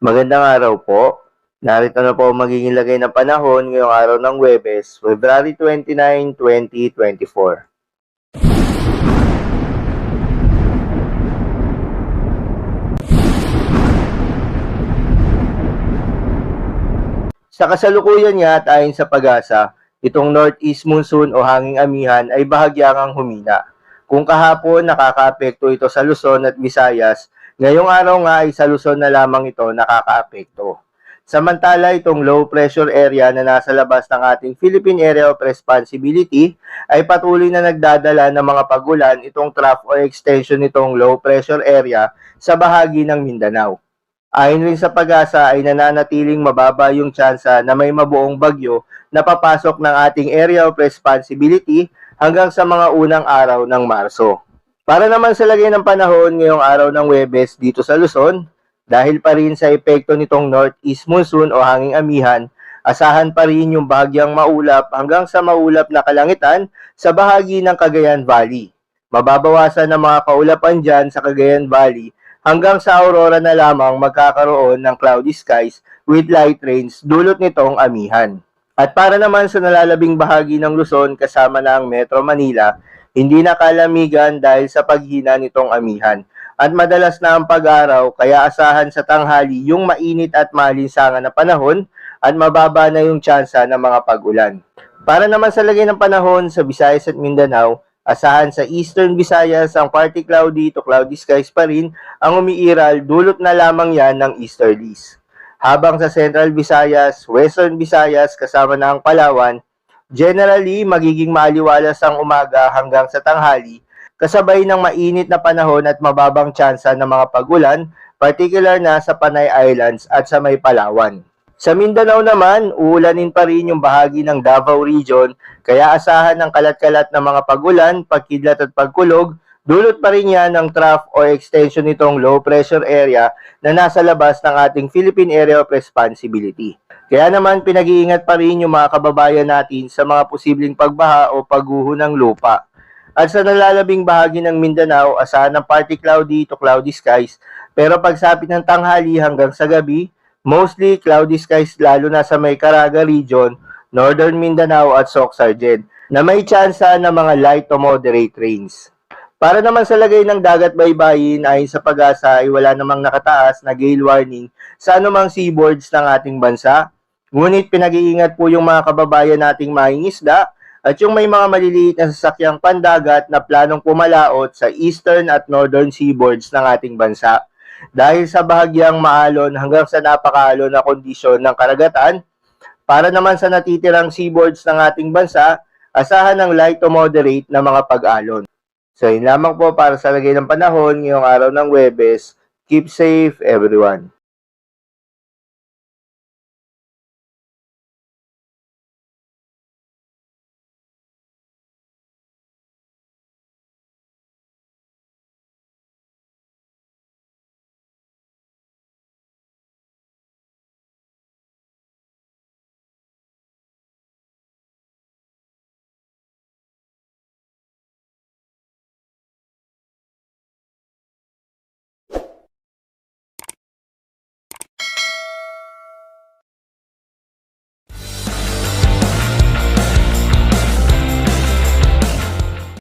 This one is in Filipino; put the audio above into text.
Magandang araw po. Narito na po ang magiging lagay ng panahon ngayong araw ng Huwebes, February 29, 2024. Sa kasalukuyan nga at ayon sa pag-asa, itong northeast monsoon o hanging amihan ay bahagyang humina. Kung kahapon nakakaapekto ito sa Luzon at Visayas, ngayong araw nga ay sa Luzon na lamang ito nakakaapekto. Samantala, itong low pressure area na nasa labas ng ating Philippine Area of Responsibility ay patuloy na nagdadala ng mga pagulan itong trough o extension nitong low pressure area sa bahagi ng Mindanao. Ayon rin sa pag-asa ay nananatiling mababa yung tsansa na may mabuong bagyo na papasok ng ating Area of Responsibility hanggang sa mga unang araw ng Marso. Para naman sa lagay ng panahon ngayong araw ng Huwebes dito sa Luzon, dahil pa rin sa epekto nitong northeast monsoon o hanging amihan, asahan pa rin yung bahagyang maulap hanggang sa maulap na kalangitan sa bahagi ng Cagayan Valley. Mababawasan ang mga kaulapan dyan sa Cagayan Valley hanggang sa aurora na lamang magkakaroon ng cloudy skies with light rains dulot nitong amihan. At para naman sa nalalabing bahagi ng Luzon kasama na ang Metro Manila, hindi na kalamigan dahil sa paghina nitong amihan. At madalas na ang pag-araw kaya asahan sa tanghali yung mainit at maalinsangan na panahon at mababa na yung tsansa ng mga pag-ulan. Para naman sa lagay ng panahon sa Visayas at Mindanao, asahan sa Eastern Visayas ang partly cloudy to cloudy skies pa rin ang umiiral dulot na lamang yan ng easterlies. Habang sa Central Visayas, Western Visayas kasama na ang Palawan, generally magiging maaliwalas ang umaga hanggang sa tanghali kasabay ng mainit na panahon at mababang tsansa ng mga pag-ulan, particular na sa Panay Islands at sa may Palawan. Sa Mindanao naman, uulanin pa rin yung bahagi ng Davao Region, kaya asahan ng kalat-kalat na mga pag-ulan, pagkidlat at pagkulog, dulot pa rin yan ng trough o extension nitong low pressure area na nasa labas ng ating Philippine Area of Responsibility. Kaya naman pinag-iingat pa rin yung mga kababayan natin sa mga posibleng pagbaha o pagguho ng lupa. At sa nalalabing bahagi ng Mindanao, asahan ng partly cloudy to cloudy skies, pero pagsapit ng tanghali hanggang sa gabi, mostly cloudy skies lalo na sa may Caraga region, Northern Mindanao at Soc-Sargen, na may tsansa ng mga light to moderate rains. Para naman sa lagay ng dagat baybayin, ayon sa pag-asa ay wala namang nakataas na gale warning sa anumang seaboards ng ating bansa. Ngunit pinag-iingat po yung mga kababayan nating mangingisda at yung may mga maliliit na sasakyang pandagat na planong pumalaot sa eastern at northern seaboards ng ating bansa. Dahil sa bahagyang maalon hanggang sa napakaalon na kondisyon ng karagatan, para naman sa natitirang seaboards ng ating bansa, asahan ng light to moderate na mga pag-alon. So yun lamang po para sa lagay ng panahon ngayong araw ng Huwebes. Keep safe everyone.